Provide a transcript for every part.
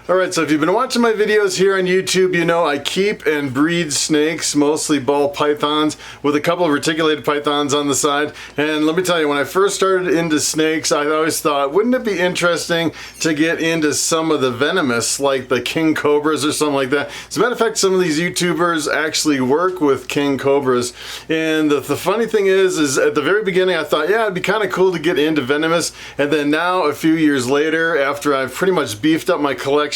Alright, so if you've been watching my videos here on YouTube, you know I keep and breed snakes, mostly ball pythons, with a couple of reticulated pythons on the side. And let me tell you, when I first started into snakes, I always thought, wouldn't it be interesting to get into some of the venomous, like the king cobras or something like that? As a matter of fact, some of these YouTubers actually work with king cobras. And the funny thing is at the very beginning I thought, yeah, it'd be kind of cool to get into venomous. And then now, a few years later, after I've pretty much beefed up my collection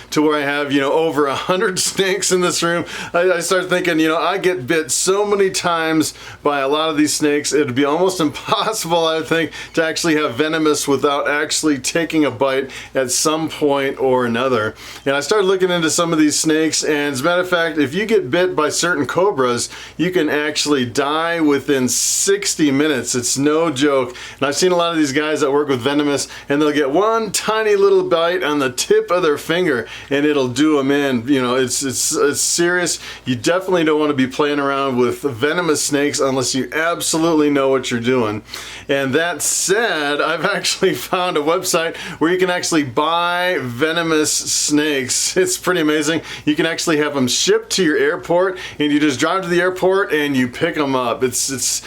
to where I have, over 100 snakes in this room, I start thinking, I get bit so many times by a lot of these snakes, it'd be almost impossible, I would think, to actually have venomous without actually taking a bite at some point or another. And I started looking into some of these snakes, and as a matter of fact, if you get bit by certain cobras, you can actually die within 60 minutes. It's no joke. And I've seen a lot of these guys that work with venomous, and they'll get one tiny little bite on the tip of their finger and it'll do them in. It's serious. You definitely don't want to be playing around with venomous snakes unless you absolutely know what you're doing. And that said, I've actually found a website where you can actually buy venomous snakes. It's pretty amazing. You can actually have them shipped to your airport, and you just drive to the airport and you pick them up. It's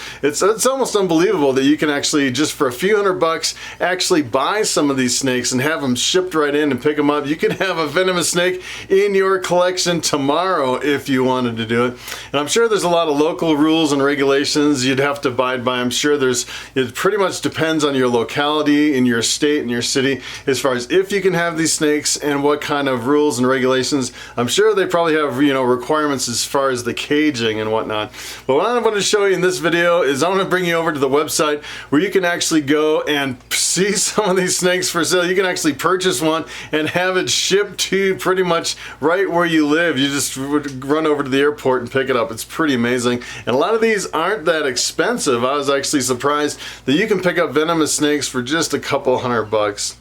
almost unbelievable that you can actually, just for a few $100, actually buy some of these snakes and have them shipped right in and pick them up. You could have a venomous snake in your collection tomorrow if you wanted to do it. And I'm sure there's a lot of local rules and regulations you'd have to abide by. I'm sure it pretty much depends on your locality, in your state, in your city, as far as if you can have these snakes and what kind of rules and regulations. I'm sure they probably have, requirements as far as the caging and whatnot. But what I'm going to show you in this video is I'm going to bring you over to the website where you can actually go and see some of these snakes for sale. You can actually purchase one and have it shipped to pretty much right where you live. You just run over to the airport and pick it up. It's pretty amazing. And a lot of these aren't that expensive. I was actually surprised that you can pick up venomous snakes for just a couple $100.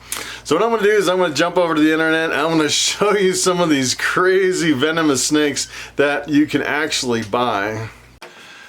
So what I'm going to do is I'm going to jump over to the internet and I'm going to show you some of these crazy venomous snakes that you can actually buy.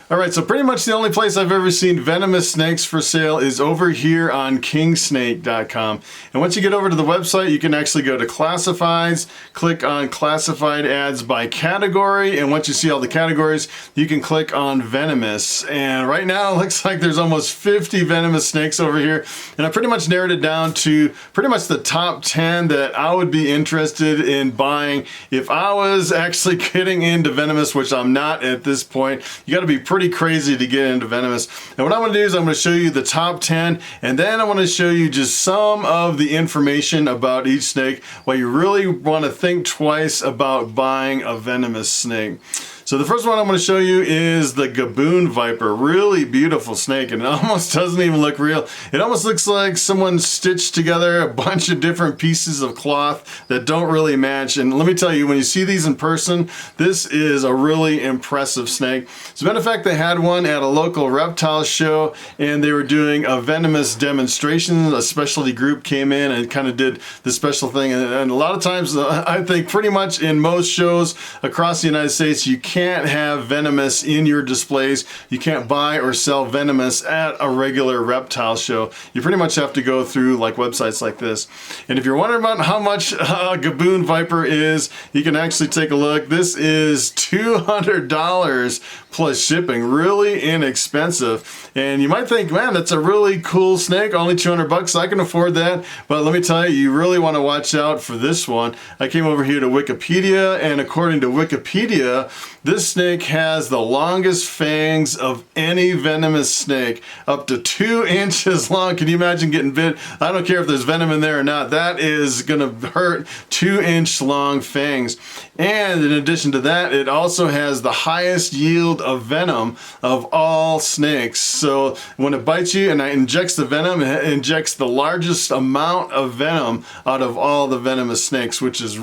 Alright, so pretty much the only place I've ever seen venomous snakes for sale is over here on kingsnake.com. And once you get over to the website, you can actually go to classifieds, click on classified ads by category, and once you see all the categories, you can click on venomous. And right now it looks like there's almost 50 venomous snakes over here, and I pretty much narrowed it down to pretty much the top 10 that I would be interested in buying if I was actually getting into venomous, which I'm not at this point. You got to be pretty crazy to get into venomous. And what I'm going to do is I'm going to show you the top 10, and then I want to show you just some of the information about each snake, why you really want to think twice about buying a venomous snake. So the first one I'm going to show you is the Gibraltar Viper. Really beautiful snake, and it almost doesn't even look real. It almost looks like someone stitched together a bunch of different pieces of cloth that don't really match. And let me tell you, when you see these in person, this is a really impressive snake. As a matter of fact, they had one at a local reptile show, and they were doing a venomous demonstration. A specialty group came in and kind of did the special thing. And a lot of times, I think pretty much in most shows across the United States, you can't have venomous in your displays. You can't buy or sell venomous at a regular reptile show. You pretty much have to go through like websites like this. And if you're wondering about how much a Gibraltar Viper is, you can actually take a look. This is $200 plus shipping. Really inexpensive. And you might think, man, that's a really cool snake, only $200, I can afford that. But let me tell you, you really want to watch out for this one. I came over here to Wikipedia, and according to Wikipedia, this snake has the longest fangs of any venomous snake, up to 2 inches long. Can you imagine getting bit? I don't care if there's venom in there or not. That is going to hurt. 2-inch long fangs. And in addition to that, it also has the highest yield of venom of all snakes. So when it bites you and it injects the venom, it injects the largest amount of venom out of all the venomous snakes, which is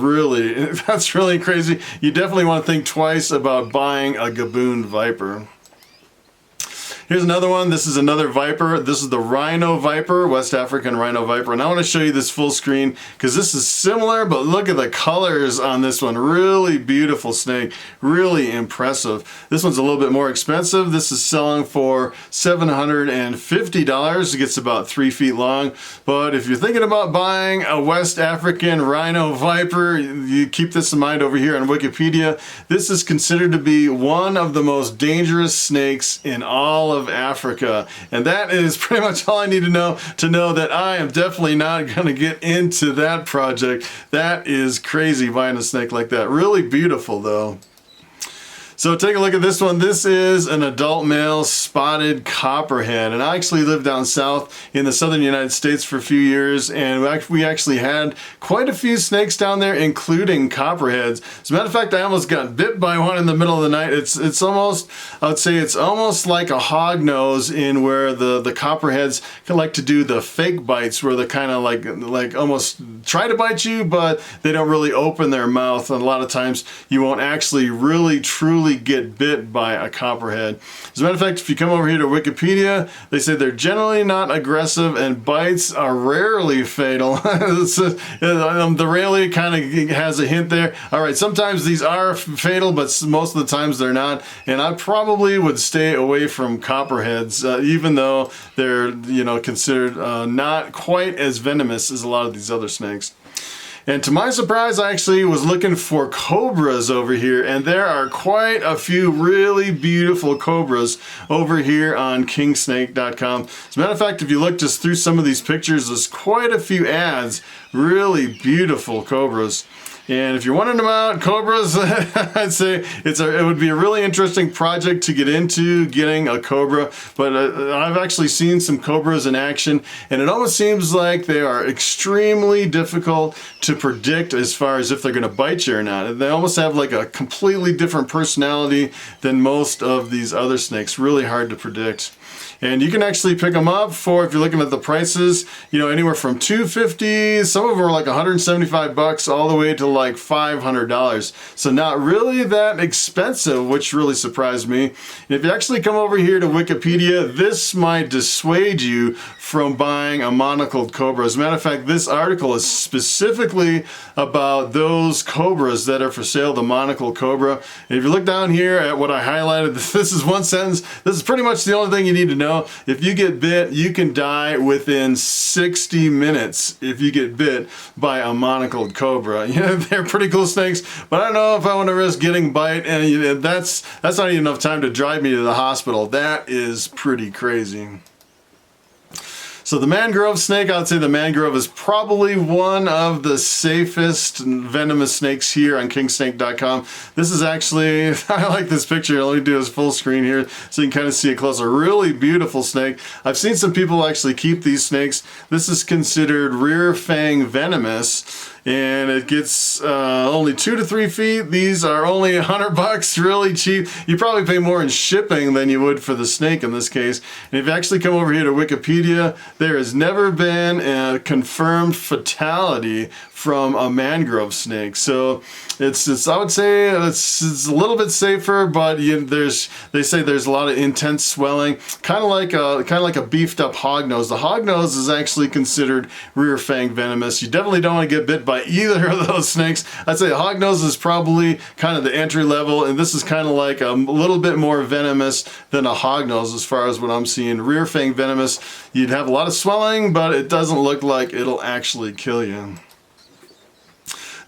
that's really crazy. You definitely want to think twice about buying a Gibraltar Viper. Here's another one. This is another Viper. This is the Rhino Viper, West African Rhino Viper. And I want to show you this full screen because this is similar, but look at the colors on this one. Really beautiful snake. Really impressive. This one's a little bit more expensive. This is selling for $750. It gets about 3 feet long. But if you're thinking about buying a West African Rhino Viper, you keep this in mind over here on Wikipedia. This is considered to be one of the most dangerous snakes in all of Africa, and that is pretty much all I need to know that I am definitely not going to get into that project. That is crazy buying a snake like that. Really beautiful though. So take a look at this one. This is an adult male spotted copperhead, and I actually lived down south in the southern United States for a few years, and we actually had quite a few snakes down there, including copperheads. As a matter of fact, I almost got bit by one in the middle of the night. It's almost, I would say it's almost like a hognose, in where the copperheads can like to do the fake bites, where they kind of like almost try to bite you, but they don't really open their mouth, and a lot of times you won't actually really truly get bit by a copperhead. As a matter of fact, if you come over here to Wikipedia, they say they're generally not aggressive and bites are rarely fatal. The rarely kind of has a hint there. All right, sometimes these are fatal, but most of the times they're not. And I probably would stay away from copperheads, even though they're, you know, considered not quite as venomous as a lot of these other snakes. And to my surprise, I actually was looking for cobras over here, and there are quite a few really beautiful cobras over here on kingsnake.com. As a matter of fact, if you look just through some of these pictures, there's quite a few ads, really beautiful cobras. And if you're wondering about cobras, I'd say it would be a really interesting project to get into, getting a cobra. But I've actually seen some cobras in action, and it almost seems like they are extremely difficult to predict as far as if they're going to bite you or not. They almost have like a completely different personality than most of these other snakes. Really hard to predict. And you can actually pick them up for, if you're looking at the prices, you know, anywhere from $250, some of them are like $175 all the way to like $500. So not really that expensive, which really surprised me. And if you actually come over here to Wikipedia, this might dissuade you from buying a monocled cobra. As a matter of fact, this article is specifically about those cobras that are for sale, the monocled cobra. And if you look down here at what I highlighted, this is one sentence. This is pretty much the only thing you need to know. If you get bit, you can die within 60 minutes if you get bit by a monocled cobra. You know, they're pretty cool snakes, but I don't know if I want to risk getting bite, and that's not even enough time to drive me to the hospital. That is pretty crazy. So the mangrove snake, I would say the mangrove is probably one of the safest venomous snakes here on kingsnake.com. This is actually, I like this picture. Let me do this full screen here so you can kind of see it closer. Really beautiful snake. I've seen some people actually keep these snakes. This is considered rear fang venomous, and it gets only 2 to 3 feet. These are only $100, really cheap. You probably pay more in shipping than you would for the snake in this case. And if you actually come over here to Wikipedia, there has never been a confirmed fatality from a mangrove snake. So it's I would say it's a little bit safer, but they say there's a lot of intense swelling, kind of like a beefed up hognose. The hognose is actually considered rear fang venomous. You definitely don't want to get bit by either of those snakes. I'd say a hognose is probably kind of the entry level, and this is kind of like a little bit more venomous than a hognose as far as what I'm seeing. Rear fang venomous, you'd have a lot of swelling, but it doesn't look like it'll actually kill you.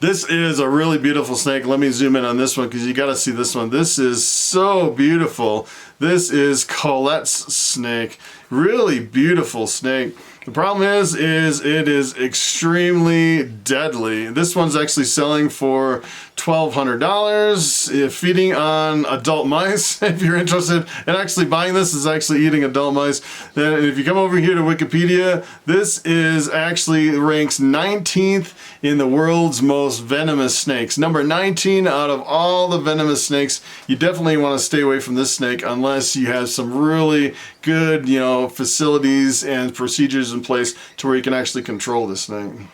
This is a really beautiful snake. Let me zoom in on this one because you got to see this one. This is so beautiful. This is Colettes Snake. Really beautiful snake. The problem is it is extremely deadly. This one's actually selling for $1,200, feeding on adult mice. If you're interested in actually buying this, is actually eating adult mice. Then if you come over here to Wikipedia, this is actually ranks 19th in the world's most venomous snakes. Number 19 out of all the venomous snakes. You definitely want to stay away from this snake unless you have some really good, you know, facilities and procedures in place to where you can actually control this thing.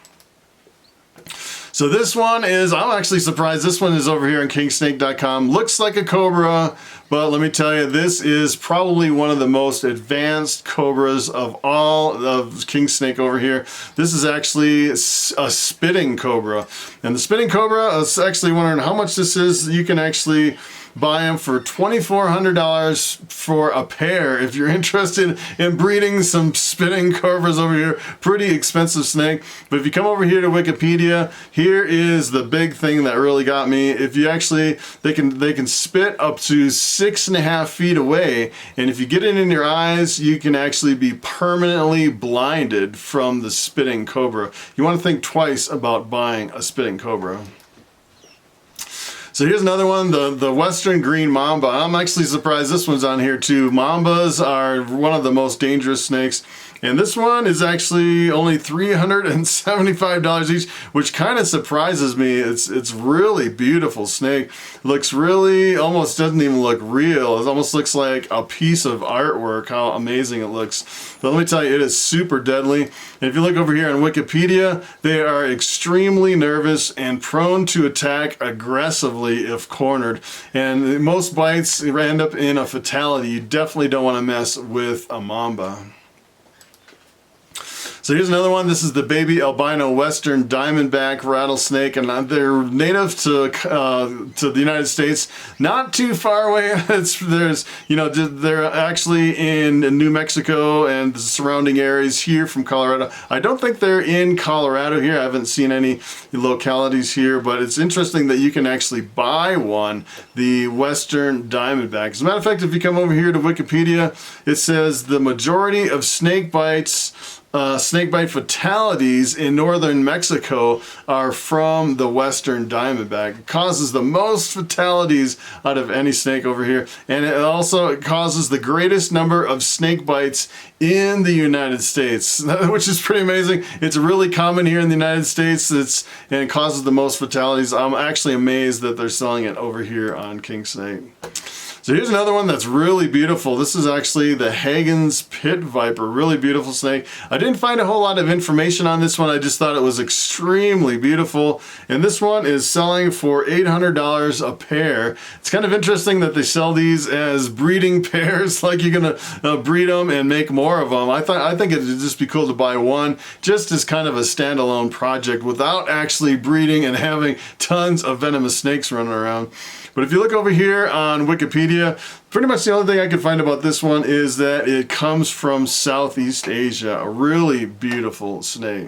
So this one is, I'm actually surprised, this one is over here on kingsnake.com. Looks like a cobra, but let me tell you, this is probably one of the most advanced cobras of all of king snake over here. This is actually a spitting cobra, and the spitting cobra, I was actually wondering how much this is. You can actually buy them for $2,400 for a pair if you're interested in breeding some spitting cobras over here. Pretty expensive snake. But if you come over here to Wikipedia, here is the big thing that really got me. If you actually, they can spit up to 6.5 feet away, and if you get it in your eyes, you can actually be permanently blinded from the spitting cobra. You want to think twice about buying a spitting cobra. So here's another one, the Western Green Mamba. I'm actually surprised this one's on here too. Mambas are one of the most dangerous snakes. And this one is actually only $375 each, which kind of surprises me. It's really beautiful snake. It looks really, almost doesn't even look real. It almost looks like a piece of artwork, how amazing it looks. But let me tell you, it is super deadly. And if you look over here on Wikipedia, they are extremely nervous and prone to attack aggressively if cornered. And most bites end up in a fatality. You definitely don't want to mess with a Mamba. So here's another one. This is the baby albino western diamondback rattlesnake, and they're native to the United States, not too far away. They're actually in New Mexico and the surrounding areas here from Colorado. I don't think they're in Colorado here. I haven't seen any localities here, but it's interesting that you can actually buy one, the western diamondback. As a matter of fact, if you come over here to Wikipedia, it says the majority of snake snakebite fatalities in northern Mexico are from the western diamondback. It causes the most fatalities out of any snake over here, and it also causes the greatest number of snake bites in the United States, which is pretty amazing. It's really common here in the United States, and it causes the most fatalities. I'm actually amazed that they're selling it over here on king snake. So here's another one that's really beautiful. This is actually the Hagin Pit Viper. Really beautiful snake. I didn't find a whole lot of information on this one. I just thought it was extremely beautiful. And this one is selling for $800 a pair. It's kind of interesting that they sell these as breeding pairs, like you're gonna breed them and make more of them. I think it'd just be cool to buy one just as kind of a standalone project without actually breeding and having tons of venomous snakes running around. But if you look over here on Wikipedia, pretty much the only thing I could find about this one is that it comes from Southeast Asia. A really beautiful snake.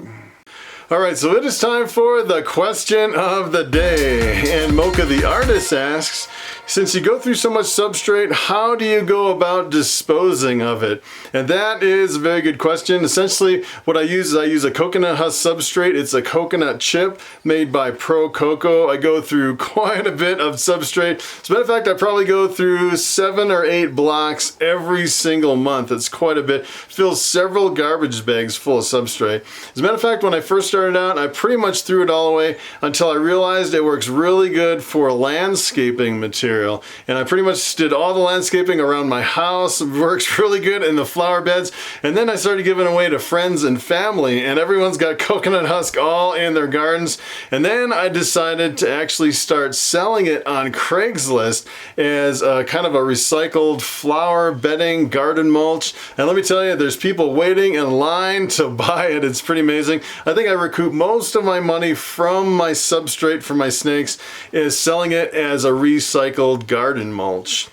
Alright, so it is time for the question of the day. And Mocha the artist asks, since you go through so much substrate, how do you go about disposing of it? And that is a very good question. Essentially, what I use is a coconut husk substrate. It's a coconut chip made by Pro Coco. I go through quite a bit of substrate. As a matter of fact, I probably go through 7 or 8 blocks every single month. It's quite a bit. Fills several garbage bags full of substrate. As a matter of fact, when I first started out, I pretty much threw it all away until I realized it works really good for landscaping material. And I pretty much did all the landscaping around my house. It works really good in the flower beds. And then I started giving away to friends and family, and everyone's got coconut husk all in their gardens. And then I decided to actually start selling it on Craigslist as a kind of a recycled flower bedding garden mulch. And let me tell you, there's people waiting in line to buy it. It's pretty amazing. I think I recoup most of my money from my substrate for my snakes is selling it as a recycled garden mulch.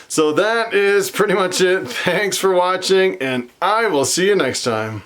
So that is pretty much it. Thanks for watching, and I will see you next time.